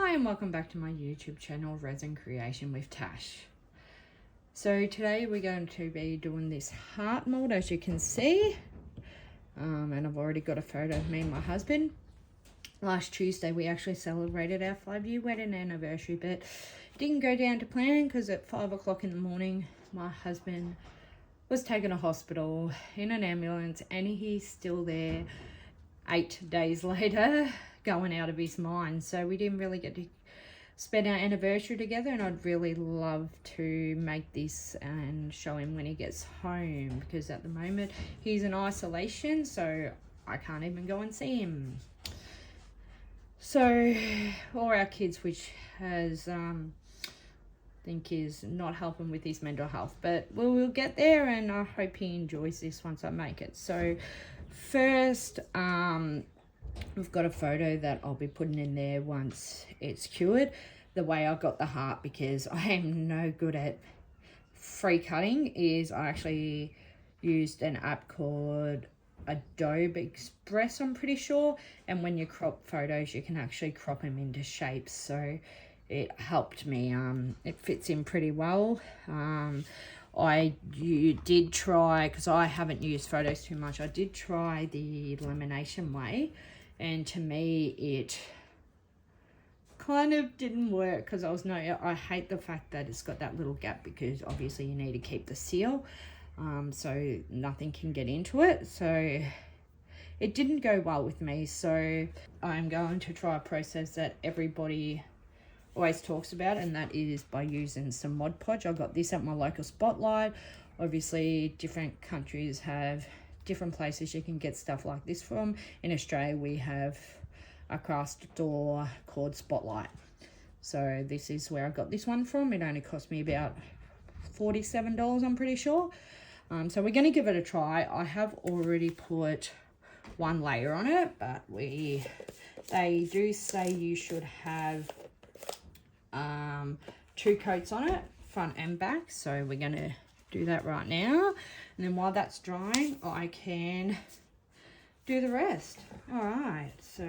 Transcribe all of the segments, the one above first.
Hi and welcome back to my YouTube channel, Resin Creation with Tash. So today we're going to be doing this heart mold, as you can see. And I've already got a photo of me and my husband. Last Tuesday we actually celebrated our 5-year wedding anniversary, but it didn't go down to plan because at 5 o'clock in the morning my husband was taken to hospital in an ambulance and he's still there 8 days later, going out of his mind. So we didn't really get to spend our anniversary together, and I'd really love to make this and show him when he gets home, because at the moment he's in isolation, so I can't even go and see him. So all our kids, which has think is not helping with his mental health, but we'll get there, and I hope he enjoys this once I make it. So first, we've got a photo that I'll be putting in there once it's cured, the way I got the heart, because I am no good at free cutting. Is I actually used an app called Adobe Express, I'm pretty sure, and when you crop photos you can actually crop them into shapes, so it helped me. It fits in pretty well. You did try, because I haven't used photos too much, I did try the lamination way, and to me it kind of didn't work, because I hate the fact that it's got that little gap, because obviously you need to keep the seal so nothing can get into it. So it didn't go well with me, so I'm going to try a process that everybody always talks about, and that is by using some Mod Podge. I got this at my local Spotlight. Obviously different countries have different places you can get stuff like this from. In Australia we have a craft store called Spotlight, so this is where I got this one from. It only cost me about $47, I'm pretty sure. So we're going to give it a try. I have already put one layer on it, but they do say you should have 2 coats on it, front and back. So we're going to do that right now, and then while that's drying I can do the rest. All right, so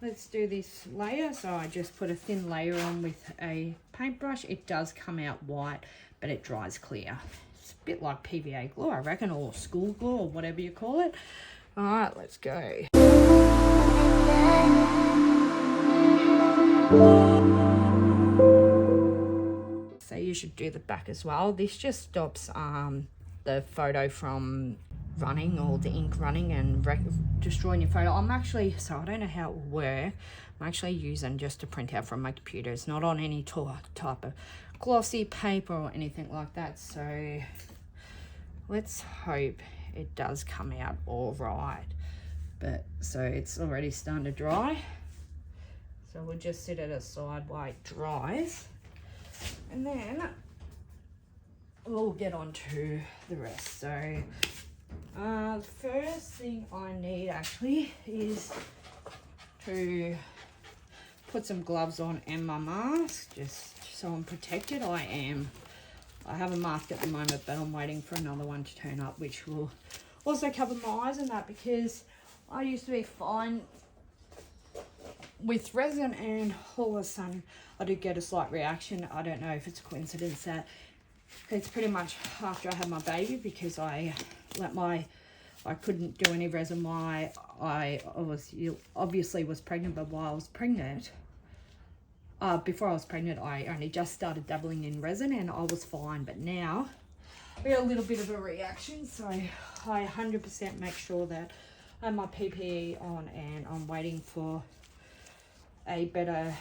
let's do this layer. So I just put a thin layer on with a paintbrush. It does come out white, but it dries clear. It's a bit like PVA glue, I reckon, or school glue, or whatever you call it. All right, let's go. So you should do the back as well. This just stops the photo from running, or the ink running and destroying your photo. So I don't know how it will work. I'm actually using just to print out from my computer. It's not on any type of glossy paper or anything like that, so let's hope it does come out all right. But so it's already starting to dry, so we'll just sit it aside while it dries, and then we'll get on to the rest. So the first thing I need actually is to put some gloves on and my mask, just so I'm protected. I have a mask at the moment, but I'm waiting for another one to turn up, which will also cover my eyes and that, because I used to be fine with resin, and all of a sudden I do get a slight reaction. I don't know if it's a coincidence that it's pretty much after I had my baby, because I couldn't do any resin while I obviously was pregnant, but while I was pregnant, before I was pregnant, I only just started dabbling in resin and I was fine, but now I got a little bit of a reaction, so I 100% make sure that I have my PPE on, and I'm waiting for a better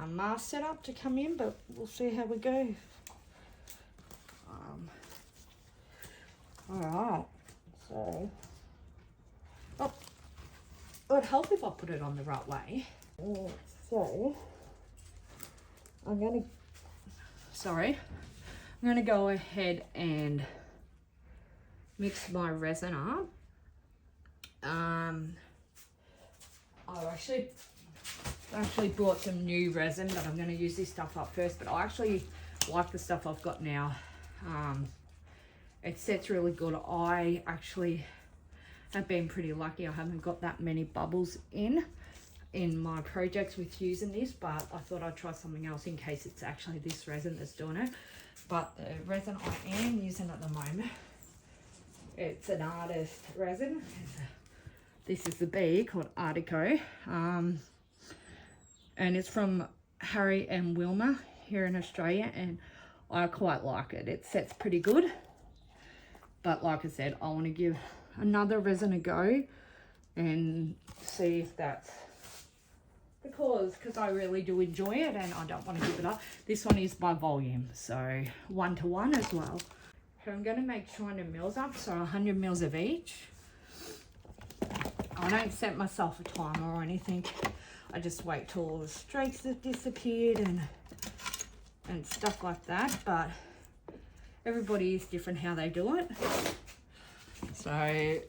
mask setup to come in, but we'll see how we go. All right, so it would help if I put it on the right way. So I'm gonna go ahead and mix my resin up. I actually bought some new resin, but I'm going to use this stuff up first. But I actually like the stuff I've got now. It sets really good. I actually have been pretty lucky. I haven't got that many bubbles in in my projects with using this, but I thought I'd try something else in case it's actually this resin that's doing it. But the resin I am using at the moment, it's an artist resin. This is the bee called Artico, and it's from Harry and Wilma here in Australia, and I quite like it. It sets pretty good, but like I said, I want to give another resin a go and see if that's the cause, because I really do enjoy it and I don't want to give it up. This one is by volume, so 1 to 1 as well. So I'm going to make 200 mils up, so 100 mils of each. I don't set myself a timer or anything. I just wait till all the streaks have disappeared and stuff like that, but everybody is different how they do it. So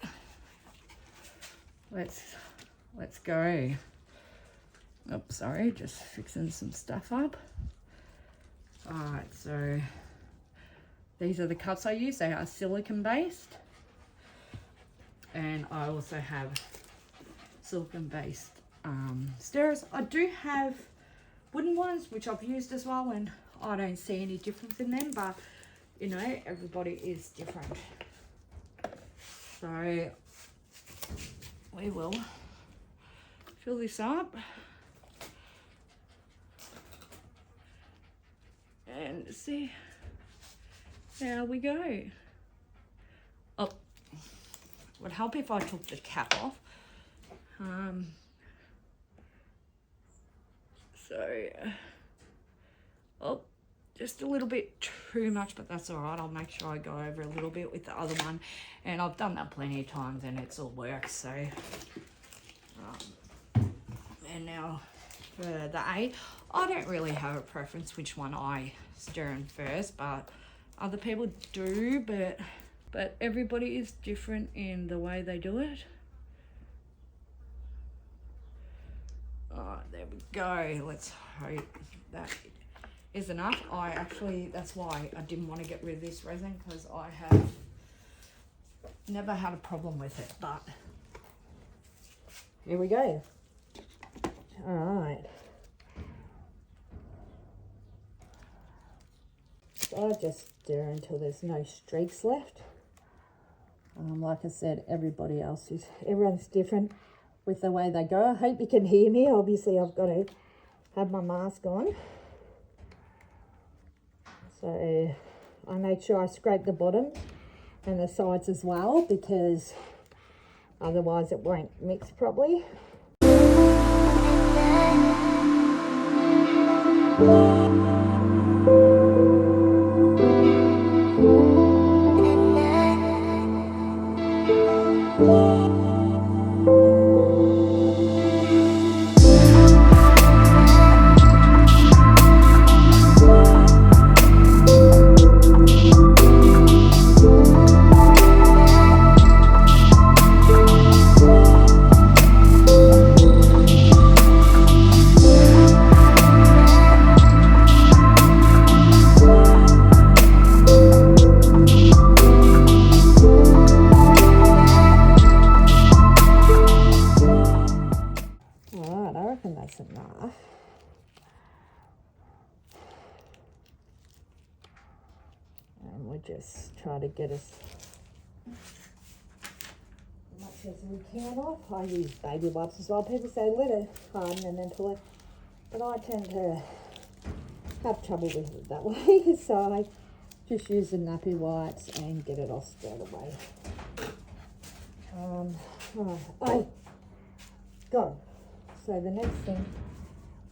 let's go. Oops, sorry, just fixing some stuff up. All right, so these are the cups I use. They are silicone based, and I also have silicone based stirrers. I do have wooden ones which I've used as well, and I don't see any difference in them, but you know, everybody is different. So we will fill this up and see how we go. Oh, would help if I took the cap off. Oh, just a little bit too much, but that's all right. I'll make sure I go over a little bit with the other one, and I've done that plenty of times and it's all works. So and now for the A, I don't really have a preference which one I stir in first, but other people do, but everybody is different in the way they do it. There we go. Let's hope that is enough. That's why I didn't want to get rid of this resin, because I have never had a problem with it, but here we go. All right. So I just stir until there's no streaks left. Like I said, everyone's different with the way they go. I hope you can hear me. Obviously, I've got to have my mask on. So I make sure I scrape the bottom and the sides as well, because otherwise it won't mix properly. That's enough. And we'll just try to get as much as we can off. I use baby wipes as well. People say let it harden and then pull it, but I tend to have trouble with it that way. So I just use the nappy wipes and get it off straight away. Right, go. So the next thing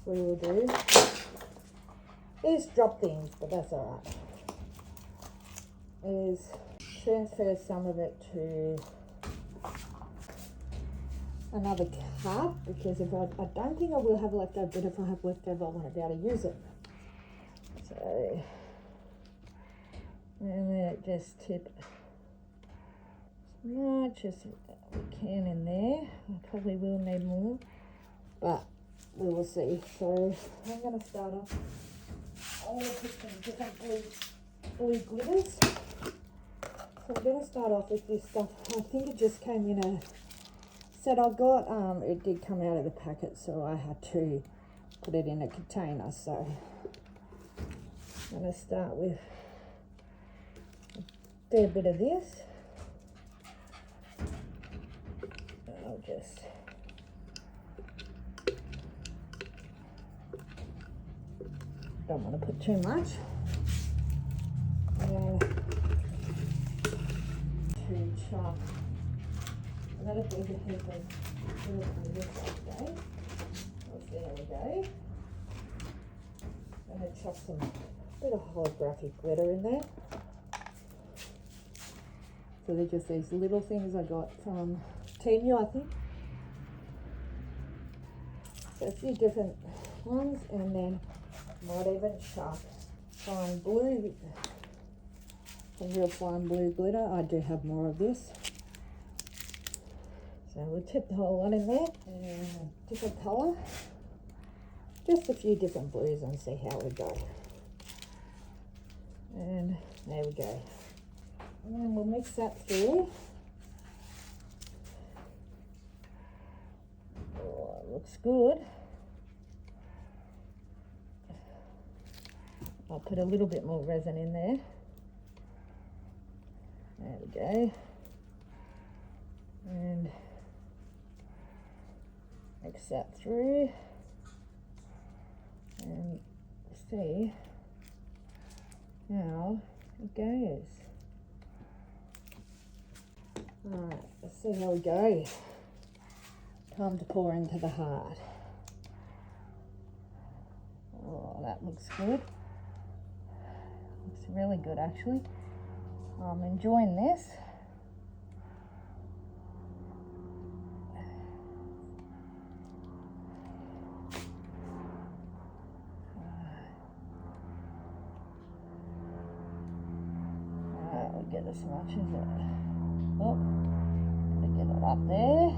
we will do is drop things, but that's all right. Is transfer some of it to another cup, because if I don't think I will have leftover, but if I have leftover, I want to be able to use it. So, and then just tip as much as we can in there. I probably will need more, but we will see. So I'm going to start off. I want to put some different blue glitters. So I'm going to start off with this stuff. I think it just came in a said, I got, it did come out of the packet, so I had to put it in a container. So I'm going to start with a fair bit of this. I'll just don't want to put too much. And to chop. I'm going to do the heap of this like that. There we go. I'm going to chuck some bit of holographic glitter in there. So they're just these little things I got from Temu, I think. So a few different ones, and then might even chuck fine blue, some real fine blue glitter. I do have more of this. So we'll tip the whole lot in there, and different colour. Just a few different blues and see how we go. And there we go. And then we'll mix that through. Oh, it looks good. I'll put a little bit more resin in there. There we go. And mix that through. And see how it goes. Alright, let's see how we go. Time to pour into the heart. Oh, that looks good. Looks really good actually. I'm enjoying this. Get as much as it. Oh, gotta get it up there.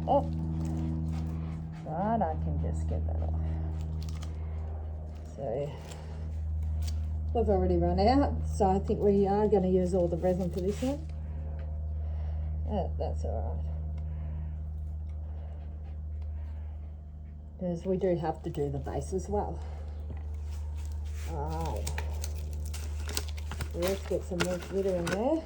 Oh, right, I can just get that off. So we've already run out, so I think we are going to use all the resin for this one. That's all right, because we do have to do the base as well. All right. Let's get some more glitter in there.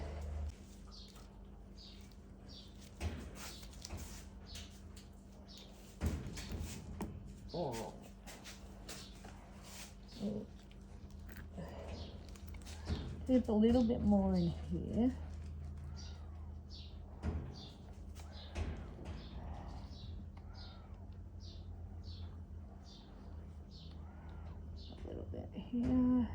Oh. Dip a little bit more in here. A little bit here.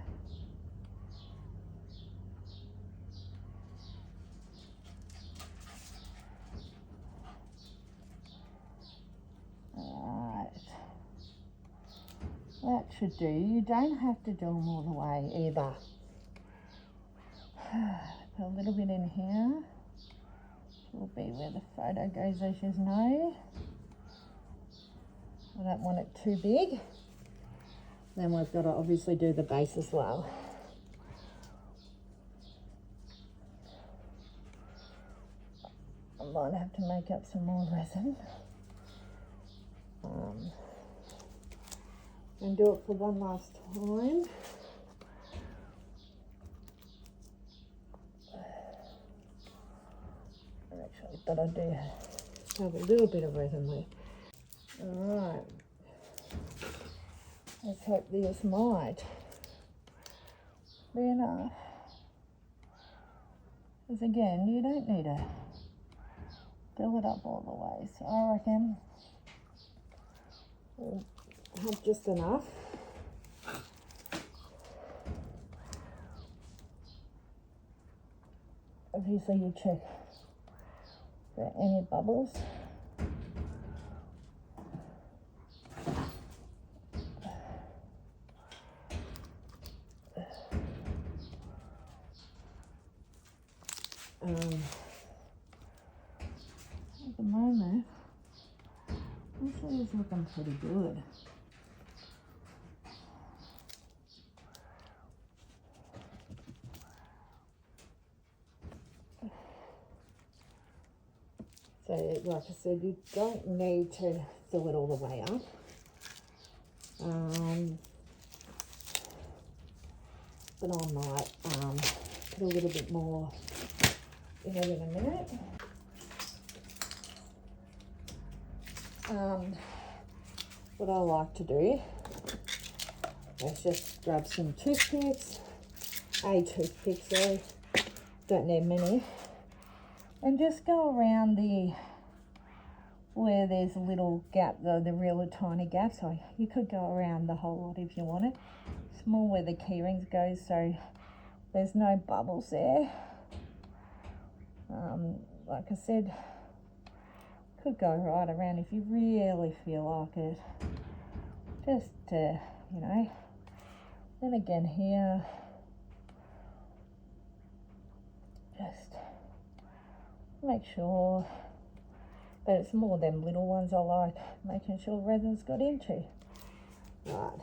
That should do. You don't have to do them all the way either. Put a little bit in here. Will be where the photo goes, as you know. I don't want it too big. Then we've got to obviously do the base as well. I might have to make up some more resin. And do it for one last time. Actually, but I do have a little bit of resin left. Alright. Let's hope this might be enough. Because again, you don't need to fill it up all the way. So I reckon we'll have just enough. Obviously you check for any bubbles. At the moment, this is looking pretty good. like I said, you don't need to fill it all the way up. But I might put a little bit more in it in a minute. What I like to do is just grab some toothpicks, so don't need many, and just go around where there's a little gap, the really tiny gap. So you could go around the whole lot if you wanted. It's more where the key rings go, so there's no bubbles there. Like I said, could go right around if you really feel like it. Just to, you know. Then again here, just make sure. But it's more them little ones I like, making sure resin's got into. Right.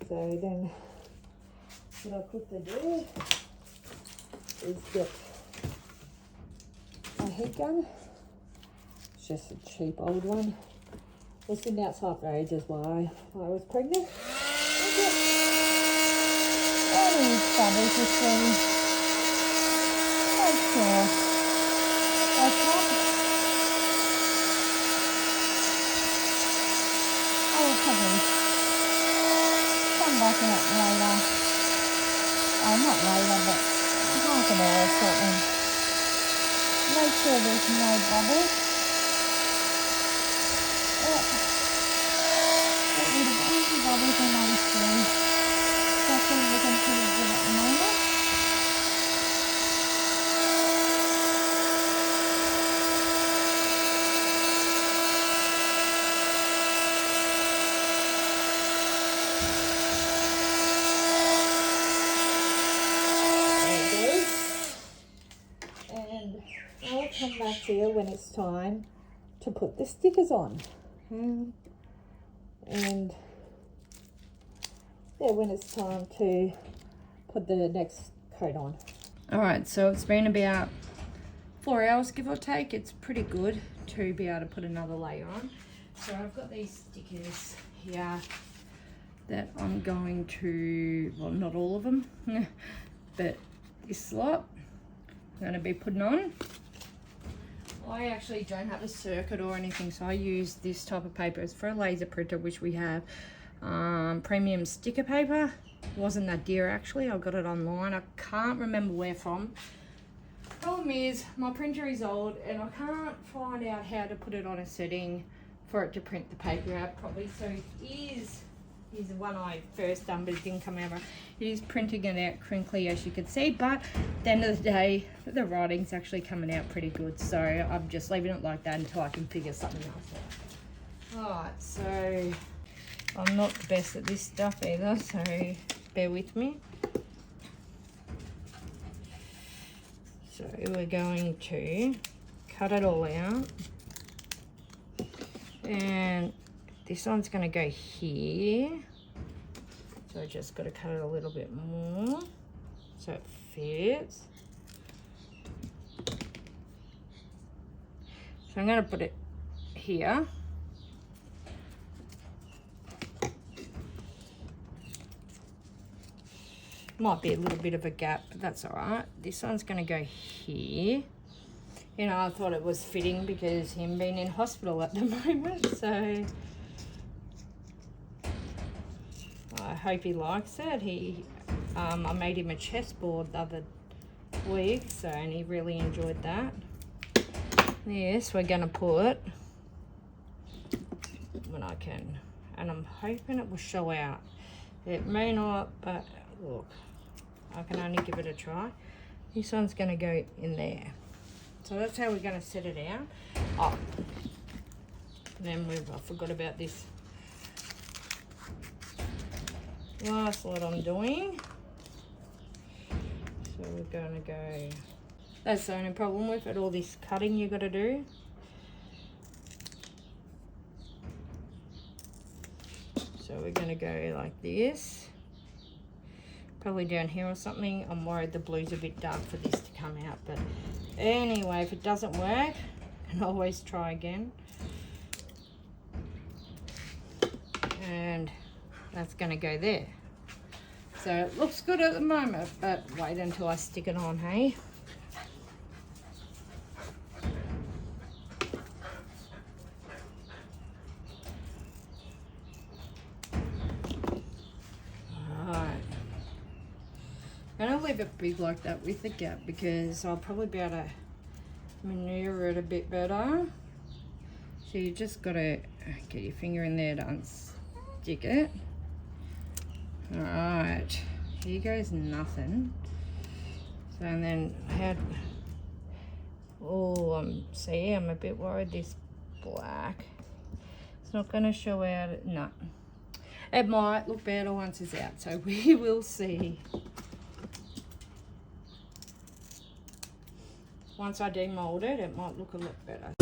So then what I quickly do is get a heat gun. It's just a cheap old one. It was sitting outside for ages while I was pregnant. Any bubbles you see, make sure they pop. I will probably come back out later. Oh, not later, but half an hour or something. Make sure there's no bubbles. Get rid of any bubbles in those three. That's all looking pretty good at the moment. Come back here when it's time to put the stickers on. And yeah, when it's time to put the next coat on. Alright, so it's been about 4 hours, give or take. It's pretty good to be able to put another layer on. So I've got these stickers here that I'm going to, well, not all of them, but this lot I'm going to be putting on. I actually don't have a circuit or anything, so I use this type of paper. It's for a laser printer, which we have. Premium sticker paper. It wasn't that dear actually. I got it online. I can't remember where from. Problem is, my printer is old and I can't find out how to put it on a setting for it to print the paper out properly. So it is the one I first done, but it didn't come out right. It is printing it out crinkly, as you can see, but at the end of the day, the writing's actually coming out pretty good. So I'm just leaving it like that until I can figure something else out. Alright, so I'm not the best at this stuff either, so bear with me. So we're going to cut it all out, and this one's going to go here, so I just got to cut it a little bit more so it fits. So I'm going to put it here. Might be a little bit of a gap, but that's all right. This one's going to go here. You know, I thought it was fitting because him being in hospital at the moment, so I hope he likes it. I made him a chessboard the other week, so, and he really enjoyed that. Yes, we're going to put when I can, and I'm hoping it will show out. It may not, but look, I can only give it a try. This one's going to go in there. So that's how we're going to set it out. Oh, then I forgot about this last lot I'm doing. So we're going to go, that's the only problem with it, all this cutting you got to do. So we're going to go like this. Probably down here or something. I'm worried the blue's a bit dark for this to come out. But anyway, if it doesn't work, I can always try again. And that's going to go there. So it looks good at the moment, but wait until I stick it on, hey? Alright. I'm going to leave it big like that with the gap because I'll probably be able to maneuver it a bit better. So you just got to get your finger in there to unstick it. Alright, here goes nothing. So and then I'm a bit worried this black. It's not going to show out. No, it might look better once it's out. So we will see. Once I demold it, it might look a lot better.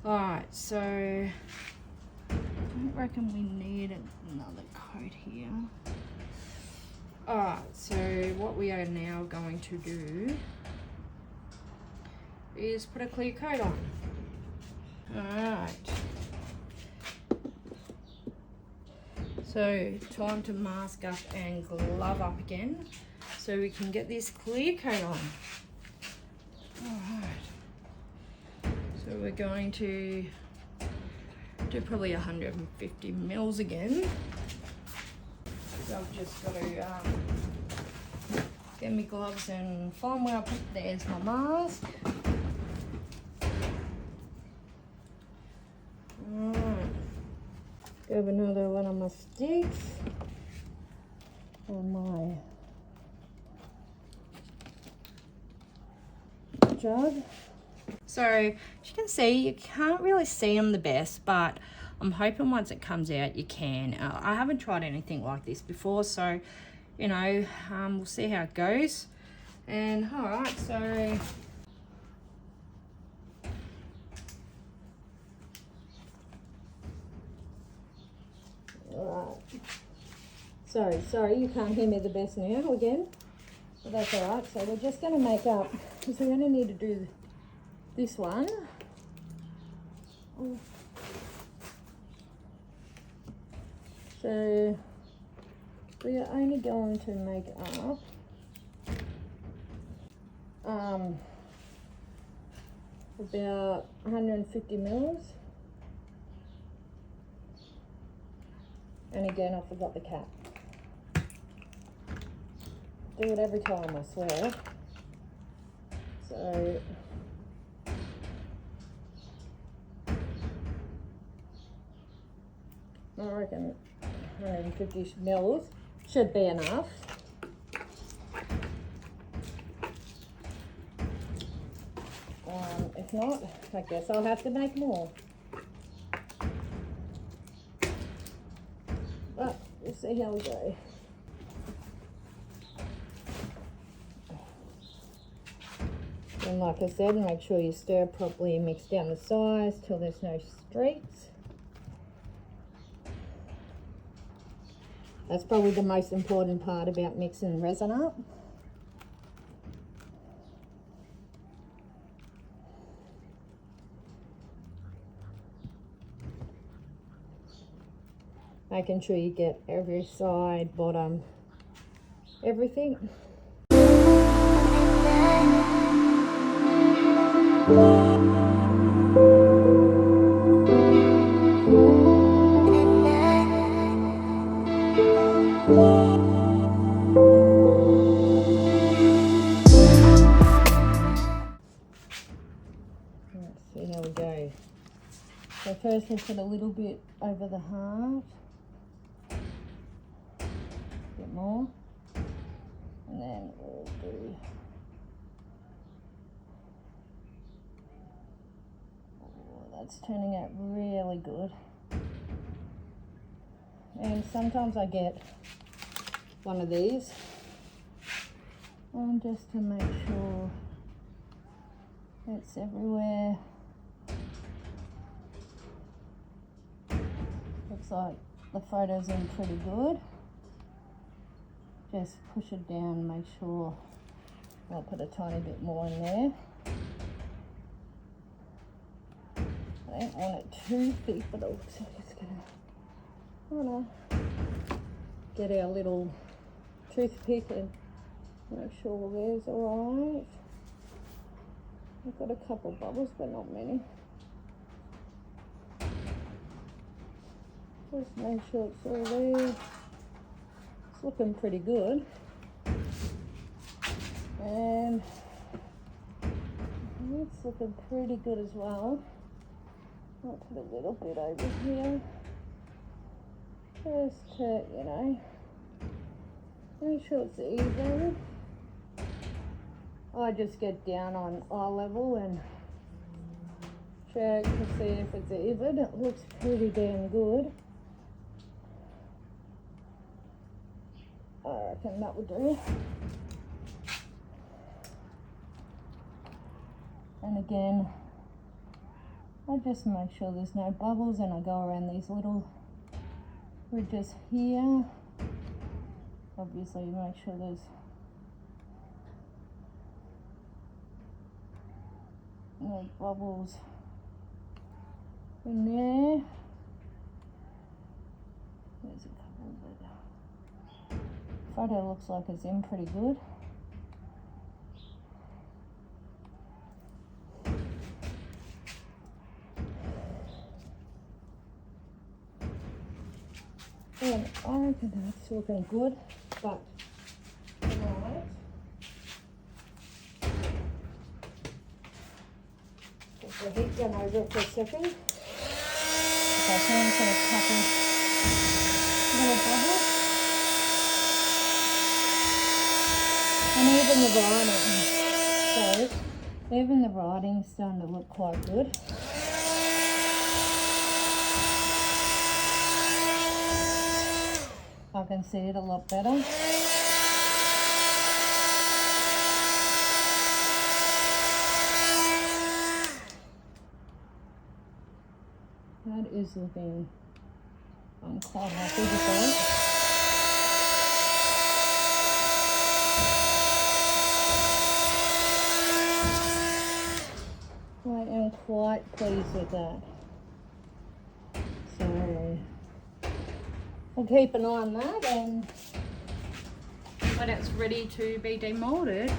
Alright, so I don't reckon we need another coat here. Alright, so what we are now going to do is put a clear coat on. Alright. So time to mask up and glove up again so we can get this clear coat on. Alright. So we're going to do probably 150 mils again. So I've just got to get my gloves and find where I put, there's my mask. Alright, grab another one of my sticks and my jug. So as you can see, you can't really see them the best, but I'm hoping once it comes out you can. I haven't tried anything like this before, so you know, we'll see how it goes. And alright, so sorry, you can't hear me the best now again, but that's alright. So we're just going to make up, because we're going to need to do this one. So we are only going to make up about 150 mils. And again, I forgot the cap. Do it every time, I swear. So I reckon 150 mils should be enough. If not, I guess I'll have to make more. But we'll see how we go. And like I said, make sure you stir properly and mix down the size till there's no streaks. That's probably the most important part about mixing resin up. Making sure you get every side, bottom, everything. Let's see how we go. So first we'll put a little bit over the heart. A bit more. And then we'll do that's turning out really good. And sometimes I get one of these, and just to make sure it's everywhere. Looks like the photo's in pretty good. Just push it down, make sure. I'll put a tiny bit more in there. I don't want it too thick, but it looks like it's gonna get our little toothpick and make sure there's alright. I've got a couple of bubbles, but not many. Just make sure it's all there. It's looking pretty good. And it's looking pretty good as well. I'll put a little bit over here. Just to, you know, make sure it's even. I just get down on eye level and check to see if it's even. It looks pretty damn good. I reckon that would do. And again, I just make sure there's no bubbles, and I go around these little ridges here. Obviously make sure there's no bubbles in there. There's a couple, but photo looks like it's in pretty good. And I reckon that's looking good, but right. Put the heat gun over it for a second. If I can, for a couple little bubbles. And even the writing's starting to look quite good. I can see it a lot better. That is looking, I'm quite happy with that. I am quite pleased with that. So we'll keep an eye on that, and when it's ready to be demolded,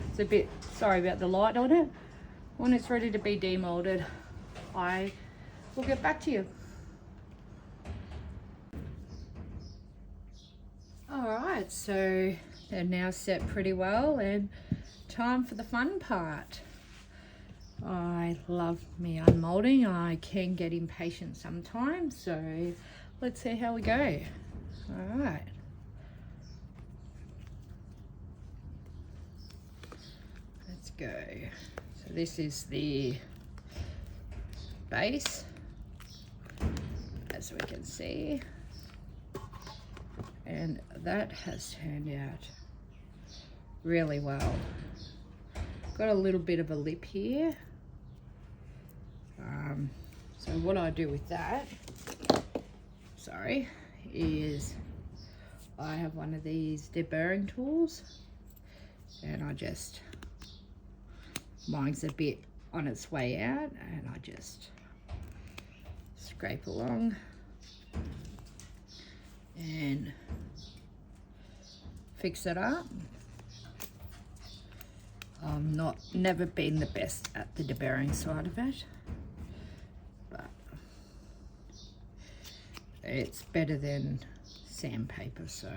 it's a bit, sorry about the light on it. When it's ready to be demolded, I will get back to you. Alright, so they're now set pretty well, and time for the fun part. I love me unmolding. I can get impatient sometimes, so let's see how we go. All right. Let's go. So this is the base, as we can see, and that has turned out really well. Got a little bit of a lip here. So what I do with that, is I have one of these deburring tools, and I just, mine's a bit on its way out, and I just scrape along and fix it up. Never been the best at the deburring side of it, but it's better than sandpaper, so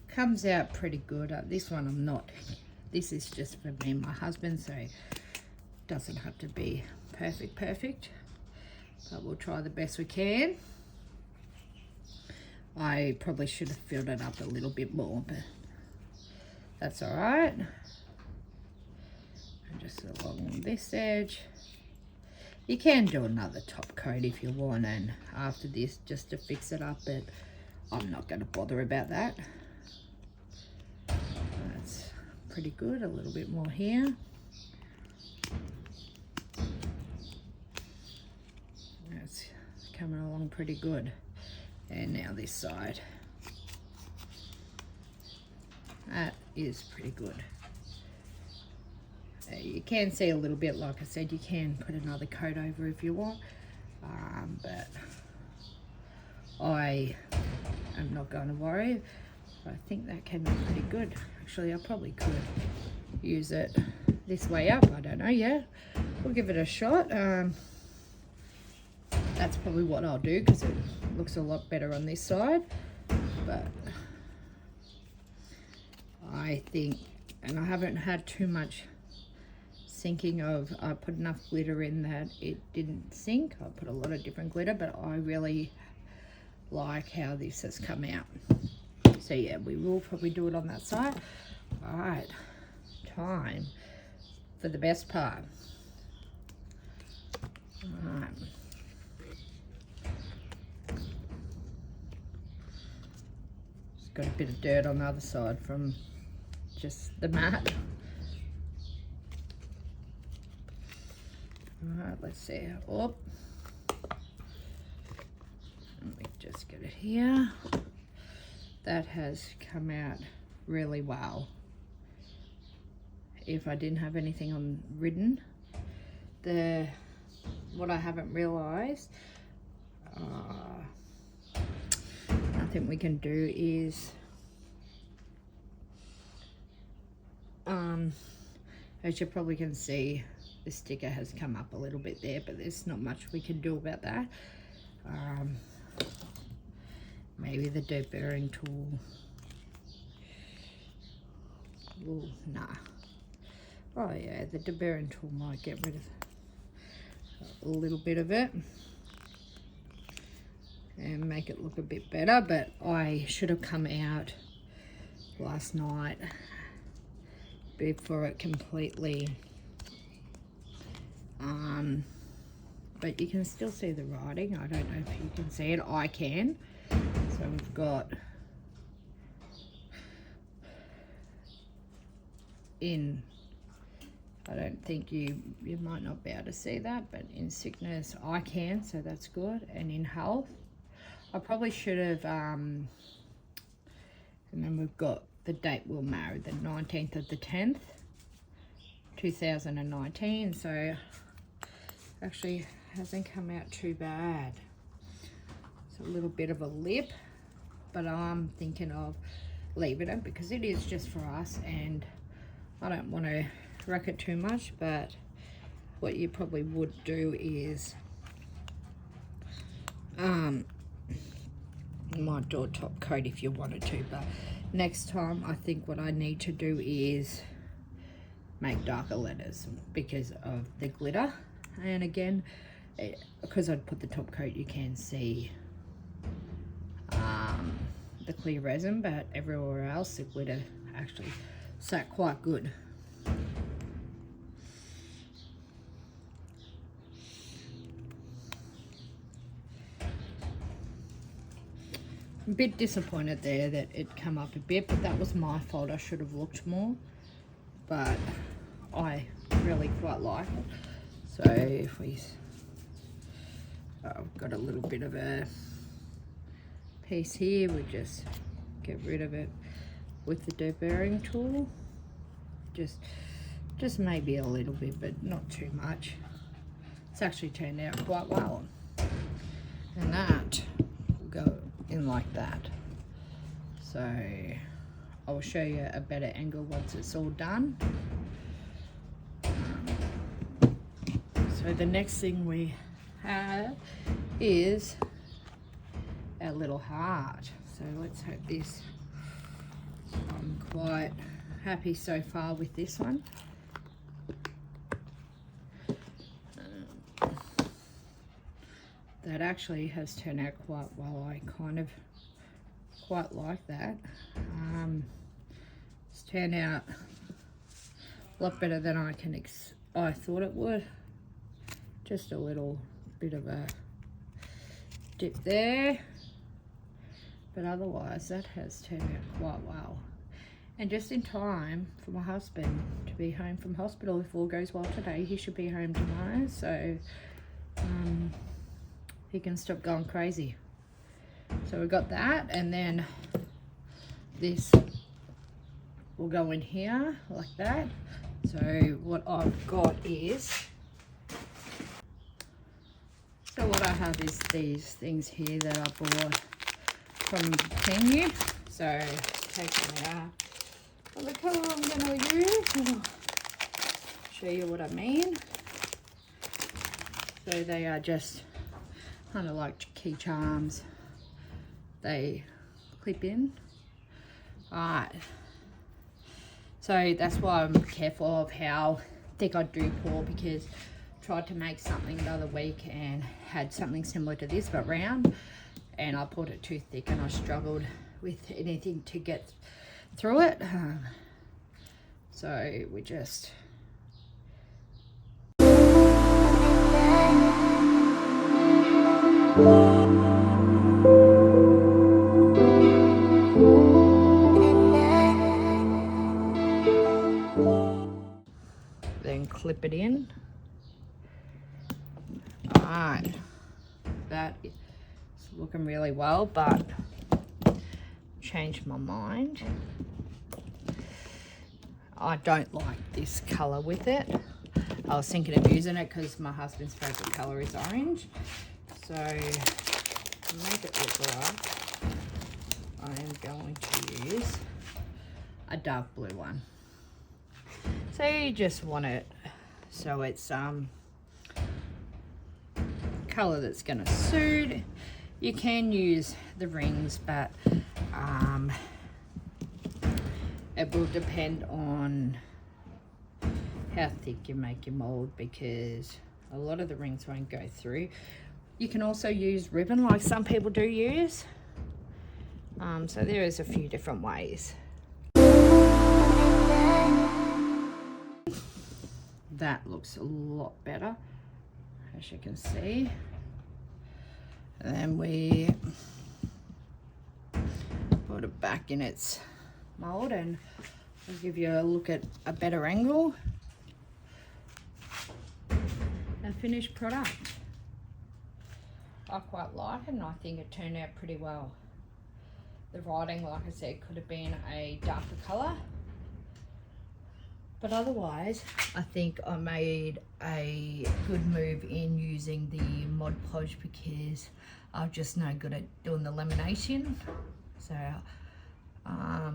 comes out pretty good. This one I'm not, this is just for me and my husband, so it doesn't have to be perfect, but we'll try the best we can. I probably should have filled it up a little bit more, but that's all right. And just along this edge. You can do another top coat if you want, and after this, just to fix it up, but I'm not going to bother about that. That's pretty good. A little bit more here. That's coming along pretty good. And now this side. That is pretty good. You can see a little bit, like I said, you can put another coat over if you want, but I am not going to worry. I think that came out pretty good. Actually, I probably could use it this way up. I don't know yet. We'll give it a shot. That's probably what I'll do because it looks a lot better on this side. But I think, and I haven't had too much sinking of, I put enough glitter in that it didn't sink. I put a lot of different glitter, but I really like how this has come out. So yeah, we will probably do it on that side. All right, time for the best part. All right. Just got a bit of dirt on the other side from just the mat. All right, let's see. Oh, let me just get it here. That has come out really well. If I didn't have anything on ridden, what I haven't realized, I think we can do is, as you probably can see, the sticker has come up a little bit there, but there's not much we can do about that. Maybe the dirt bearing tool. Ooh, nah. Oh yeah, the dirt bearing tool might get rid of a little bit of it and make it look a bit better, but I should have come out last night before it completely, but you can still see the writing. I don't know if you can see it. I can. So we've got in, I don't think you might not be able to see that, but in sickness I can, so that's good. And in health, I probably should have, and then we've got the date we'll marry, the 19th of the 10th, 2019. So actually hasn't come out too bad. It's a little bit of a lip, but I'm thinking of leaving it because it is just for us and I don't want to wreck it too much. But what you probably would do is you might do a top coat if you wanted to, but next time I think what I need to do is make darker letters because of the glitter. And again, because I'd put the top coat, you can see the clear resin, but everywhere else the glitter actually sat quite good. I'm a bit disappointed there that it come up a bit, but that was my fault. I should have looked more, but I really quite like it. So if we, I've got a little bit of a piece here, we just get rid of it with the dirt bearing tool. Just maybe a little bit, but not too much. It's actually turned out quite well. And that will go in like that. So I'll show you a better angle once it's all done. So the next thing we have is our little heart. So let's hope this, I'm quite happy so far with this one. That actually has turned out quite well. I kind of quite like that. It's turned out a lot better than I thought it would. just a little bit of a dip there, but otherwise that has turned out quite well, and just in time for my husband to be home from hospital. If all goes well today, he should be home tomorrow, so he can stop going crazy. So we got that, and then this will go in here like that. So what I've got is, so what I have is these things here that I bought from Tenu. So take them out of the colour I'm going to use. I'll show you what I mean. So they are just kind of like key charms. They clip in. Alright. So that's why I'm careful of how thick I do pour, because I tried to make something the other week and had something similar to this but round, and I poured it too thick and I struggled with anything to get through it. So we just then clip it in. Alright, that is looking really well, but changed my mind. I don't like this colour with it. I was thinking of using it because my husband's favourite colour is orange. So to make it look like, I am going to use a dark blue one. So you just want it so it's colour that's going to suit. You can use the rings, but it will depend on how thick you make your mold, because a lot of the rings won't go through. You can also use ribbon like some people do use. So there is a few different ways. That looks a lot better, as you can see. And then we put it back in its mold, and I'll give you a look at a better angle. A finished product. I quite like it, and I think it turned out pretty well. The writing, like I said, could have been a darker colour, but otherwise I think I made a good move in using the Mod Podge, because I'm just no good at doing the lamination. So I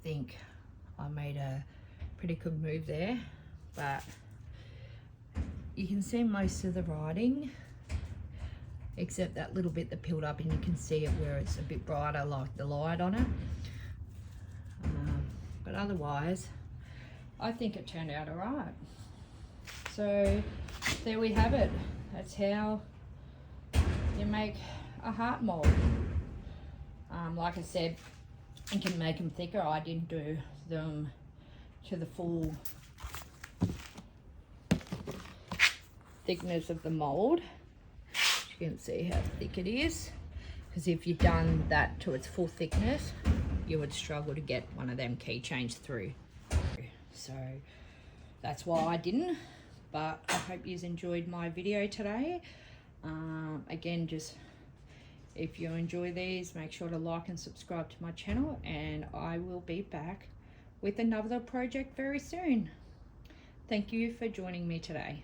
think I made a pretty good move there, but you can see most of the writing except that little bit that peeled up, and you can see it where it's a bit brighter like the light on it. But otherwise I think it turned out alright. So there we have it. That's how you make a heart mold. Like I said, you can make them thicker. I didn't do them to the full thickness of the mold. You can see how thick it is, because if you've done that to its full thickness, you would struggle to get one of them keychains through. So that's why I didn't, but I hope you enjoyed my video today. Again, just if you enjoy these, make sure to like and subscribe to my channel, and I will be back with another project very soon. Thank you for joining me today.